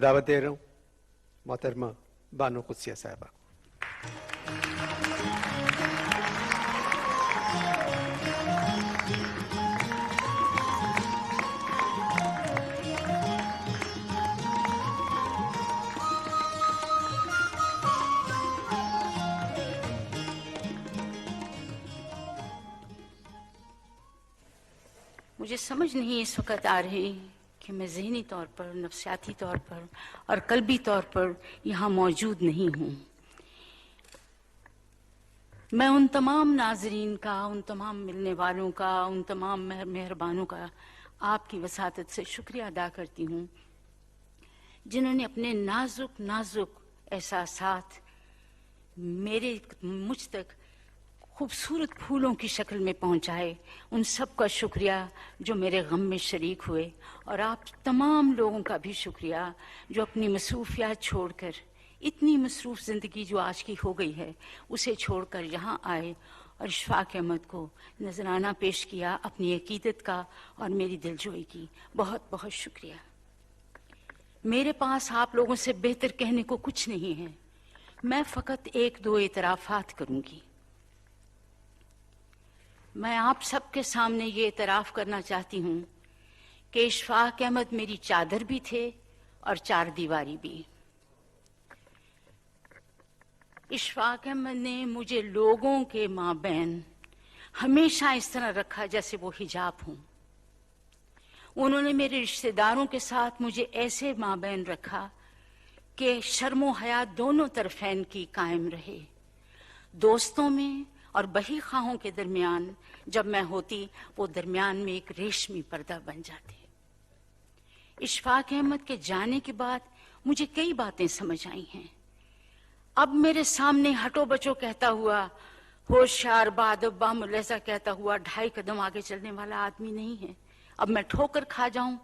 دعوت دے رہا ہوں محترمہ بانو قدسیہ صاحبہ کو۔ مجھے سمجھ نہیں اس وقت آ رہی کہ میں ذہنی طور پر، نفسیاتی طور پر اور قلبی طور پر یہاں موجود نہیں ہوں۔ میں ان تمام ناظرین کا، ان تمام ملنے والوں کا، ان تمام مہربانوں کا آپ کی وساطت سے شکریہ ادا کرتی ہوں، جنہوں نے اپنے نازک نازک احساسات مجھ تک خوبصورت پھولوں کی شکل میں پہنچائے۔ ان سب کا شکریہ جو میرے غم میں شریک ہوئے، اور آپ تمام لوگوں کا بھی شکریہ جو اپنی مصروفیات چھوڑ کر، اتنی مصروف زندگی جو آج کی ہو گئی ہے اسے چھوڑ کر یہاں آئے اور اشفاق احمد کو نذرانہ پیش کیا اپنی عقیدت کا اور میری دلجوئی کی۔ بہت بہت شکریہ۔ میرے پاس آپ لوگوں سے بہتر کہنے کو کچھ نہیں ہے، میں فقط ایک دو اعترافات کروں گی۔ میں آپ سب کے سامنے یہ اعتراف کرنا چاہتی ہوں کہ اشفاق احمد میری چادر بھی تھے اور چار دیواری بھی۔ اشفاق احمد نے مجھے لوگوں کے مابین ہمیشہ اس طرح رکھا جیسے وہ حجاب ہوں۔ انہوں نے میرے رشتہ داروں کے ساتھ مجھے ایسے مابین رکھا کہ شرم و حیا دونوں طرفین کی قائم رہے۔ دوستوں میں اور بہی خواہوں کے درمیان جب میں ہوتی، وہ درمیان میں ایک ریشمی پردہ بن جاتے۔ اشفاق احمد کے جانے کے بعد مجھے کئی باتیں سمجھ آئی ہیں۔ اب میرے سامنے ہٹو بچو کہتا ہوا، ہوشیار بادب باملحظہ کہتا ہوا 2.5 قدم آگے چلنے والا آدمی نہیں ہے۔ اب میں ٹھوکر کھا جاؤں،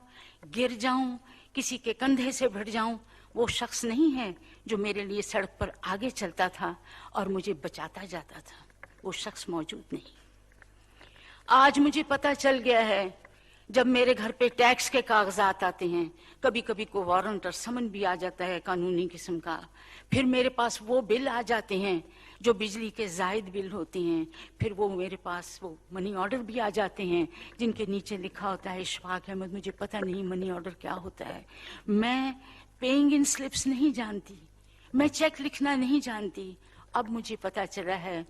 گر جاؤں، کسی کے کندھے سے بھٹ جاؤں، وہ شخص نہیں ہے جو میرے لیے سڑک پر آگے چلتا تھا اور مجھے بچاتا جاتا تھا۔ وہ شخص موجود نہیں۔ آج مجھے پتہ چل گیا ہے، جب میرے گھر پہ ٹیکس کے کاغذات آتے ہیں، کبھی کبھی کو وارنٹ اور سمن بھی آ جاتا ہے قانونی قسم کا، پھر میرے پاس وہ بل آ جاتے ہیں جو بجلی کے زائد بل ہوتے ہیں، پھر وہ میرے پاس وہ منی آرڈر بھی آ جاتے ہیں جن کے نیچے لکھا ہوتا ہے اشفاق احمد۔ مجھے پتہ نہیں منی آرڈر کیا ہوتا ہے۔ میں پیئنگ ان سلپس نہیں جانتی، میں چیک لکھنا نہیں جانتی۔ اب مجھے پتہ چلا ہے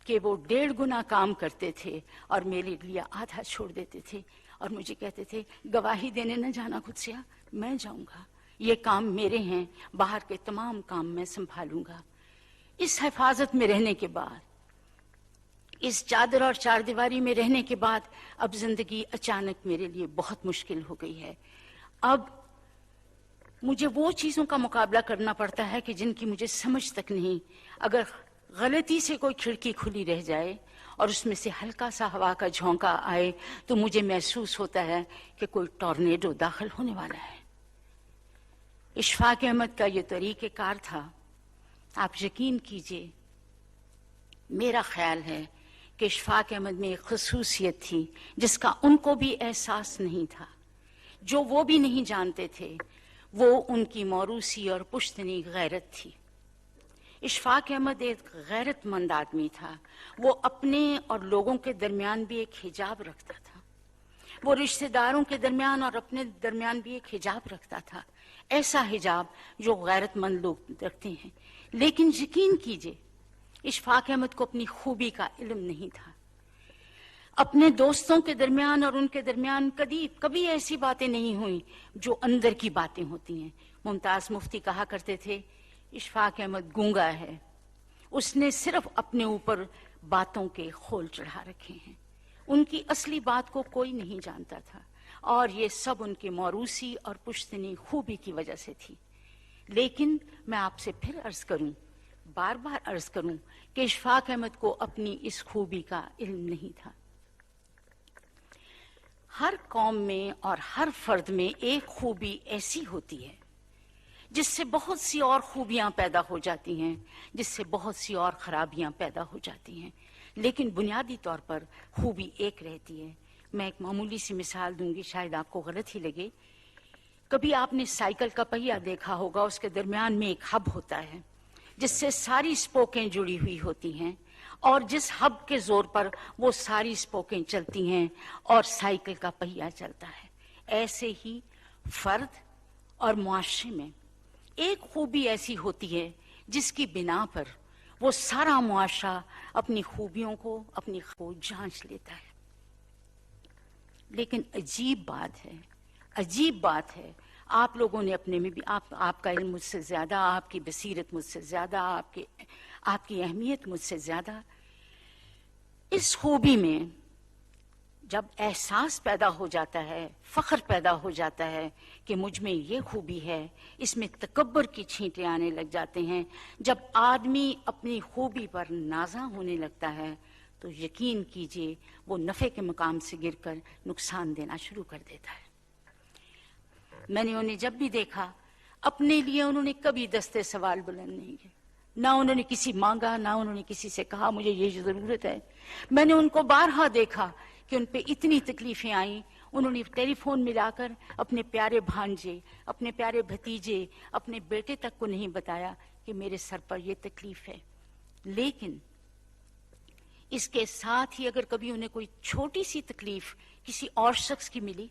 کہ وہ 1.5 گنا کام کرتے تھے اور میرے لیے آدھا چھوڑ دیتے تھے، اور مجھے کہتے تھے گواہی دینے نہ جانا قدسیہ، میں جاؤں گا، یہ کام میرے ہیں، باہر کے تمام کام میں سنبھالوں گا۔ اس حفاظت میں رہنے کے بعد، اس چادر اور چار دیواری میں رہنے کے بعد، اب زندگی اچانک میرے لیے بہت مشکل ہو گئی ہے۔ اب مجھے وہ چیزوں کا مقابلہ کرنا پڑتا ہے کہ جن کی مجھے سمجھ تک نہیں۔ اگر غلطی سے کوئی کھڑکی کھلی رہ جائے اور اس میں سے ہلکا سا ہوا کا جھونکا آئے تو مجھے محسوس ہوتا ہے کہ کوئی ٹورنیڈو داخل ہونے والا ہے۔ اشفاق احمد کا یہ طریقہ کار تھا۔ آپ یقین کیجئے، میرا خیال ہے کہ اشفاق احمد میں ایک خصوصیت تھی جس کا ان کو بھی احساس نہیں تھا، جو وہ بھی نہیں جانتے تھے، وہ ان کی موروثی اور پشتنی غیرت تھی۔ اشفاق احمد ایک غیرت مند آدمی تھا۔ وہ اپنے اور لوگوں کے درمیان بھی ایک حجاب رکھتا تھا، وہ رشتہ داروں کے درمیان اور اپنے درمیان بھی ایک حجاب رکھتا تھا، ایسا حجاب جو غیرت مند لوگ رکھتے ہیں۔ لیکن یقین کیجئے، اشفاق احمد کو اپنی خوبی کا علم نہیں تھا۔ اپنے دوستوں کے درمیان اور ان کے درمیان کبھی ایسی باتیں نہیں ہوئیں جو اندر کی باتیں ہوتی ہیں۔ ممتاز مفتی کہا کرتے تھے، اشفاق احمد گونگا ہے، اس نے صرف اپنے اوپر باتوں کے خول چڑھا رکھے ہیں، ان کی اصلی بات کو کوئی نہیں جانتا تھا، اور یہ سب ان کے موروثی اور پشتنی خوبی کی وجہ سے تھی۔ لیکن میں آپ سے پھر عرض کروں، بار بار عرض کروں کہ اشفاق احمد کو اپنی اس خوبی کا علم نہیں تھا۔ ہر قوم میں اور ہر فرد میں ایک خوبی ایسی ہوتی ہے جس سے بہت سی اور خوبیاں پیدا ہو جاتی ہیں، جس سے بہت سی اور خرابیاں پیدا ہو جاتی ہیں، لیکن بنیادی طور پر خوبی ایک رہتی ہے۔ میں ایک معمولی سی مثال دوں گی، شاید آپ کو غلط ہی لگے۔ کبھی آپ نے سائیکل کا پہیہ دیکھا ہوگا، اس کے درمیان میں ایک ہب ہوتا ہے جس سے ساری اسپوکیں جڑی ہوئی ہوتی ہیں، اور جس ہب کے زور پر وہ ساری اسپوکیں چلتی ہیں اور سائیکل کا پہیہ چلتا ہے۔ ایسے ہی فرد اور معاشرے میں ایک خوبی ایسی ہوتی ہے جس کی بنا پر وہ سارا معاشرہ اپنی خوبیوں کو، اپنی کو جانچ لیتا ہے۔ لیکن عجیب بات ہے، آپ لوگوں نے اپنے میں بھی، آپ کا علم مجھ سے زیادہ، آپ کی بصیرت مجھ سے زیادہ، آپ کی اہمیت مجھ سے زیادہ، اس خوبی میں جب احساس پیدا ہو جاتا ہے، فخر پیدا ہو جاتا ہے کہ مجھ میں یہ خوبی ہے، اس میں تکبر کی چھینٹیں آنے لگ جاتے ہیں، جب آدمی اپنی خوبی پر نازاں ہونے لگتا ہے تو یقین کیجئے وہ نفع کے مقام سے گر کر نقصان دینا شروع کر دیتا ہے۔ میں نے انہیں جب بھی دیکھا، اپنے لیے انہوں نے کبھی دستے سوال بلند نہیں کیے، نہ انہوں نے کسی مانگا، نہ انہوں نے کسی سے کہا مجھے یہ ضرورت ہے۔ میں نے ان کو بارہا دیکھا کہ ان پہ اتنی تکلیفیں آئیں، انہوں نے ٹیلی فون ملا کر اپنے پیارے بھانجے، اپنے پیارے بھتیجے، اپنے بیٹے تک کو نہیں بتایا کہ میرے سر پر یہ تکلیف ہے۔ لیکن اس کے ساتھ ہی اگر کبھی انہیں کوئی چھوٹی سی تکلیف کسی اور شخص کی ملی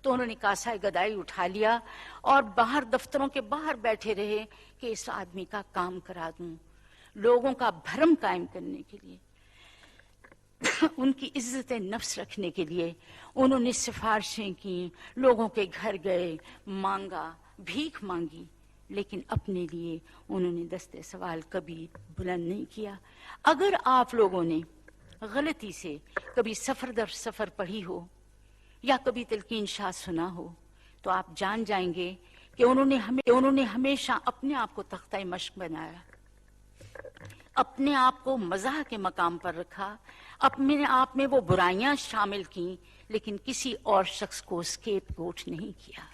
تو انہوں نے کاسہ گدائی اٹھا لیا اور باہر دفتروں کے باہر بیٹھے رہے کہ اس آدمی کا کام کرا دوں۔ لوگوں کا بھرم قائم کرنے کے لیے، ان کی عزت نفس رکھنے کے لیے انہوں نے سفارشیں کی، لوگوں کے گھر گئے، مانگا، بھیک مانگی، لیکن اپنے لیے انہوں نے دستے سوال کبھی بلند نہیں کیا۔ اگر آپ لوگوں نے غلطی سے کبھی سفر در سفر پڑھی ہو یا کبھی تلقین شاہ سنا ہو تو آپ جان جائیں گے کہ انہوں نے ہمیشہ اپنے آپ کو تختہ مشق بنایا، اپنے آپ کو مزاح کے مقام پر رکھا، اپنے آپ میں وہ برائیاں شامل کیں، لیکن کسی اور شخص کو اسکیپ گوٹ نہیں کیا،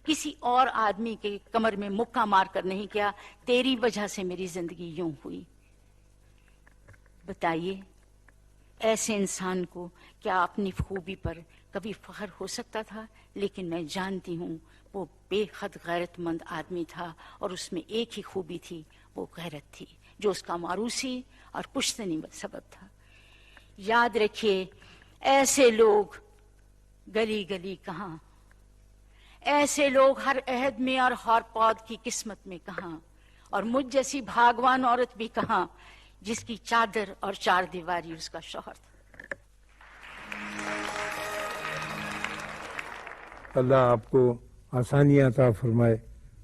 کسی اور آدمی کے کمر میں مکہ مار کر نہیں کیا تیری وجہ سے میری زندگی یوں ہوئی۔ بتائیے ایسے انسان کو کیا اپنی خوبی پر کبھی فخر ہو سکتا تھا؟ لیکن میں جانتی ہوں وہ بے حد غیرت مند آدمی تھا، اور اس میں ایک ہی خوبی تھی، وہ غیرت تھی، جو اس کا ماروثی اور پشتنی سبب تھا۔ یاد رکھیے، ایسے لوگ گلی گلی کہاں، ایسے لوگ ہر عہد میں اور ہر پود کی قسمت میں کہاں، اور مجھ جیسی بھاگوان عورت بھی کہاں جس کی چادر اور چار دیواری اس کا شوہر تھا۔ اللہ آپ کو آسانیاں عطا فرمائے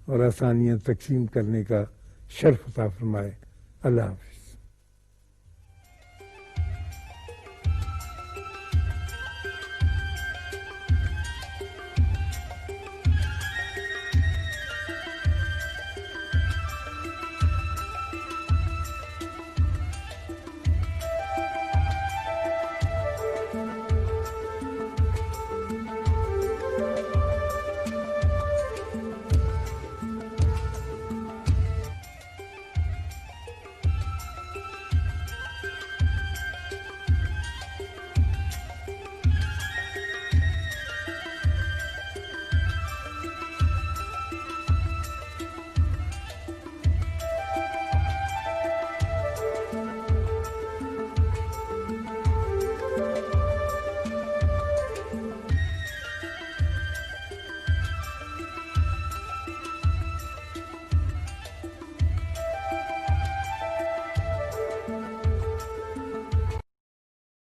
اور آسانیاں تقسیم کرنے کا شرف عطا فرمائے۔ اللہ حافظ۔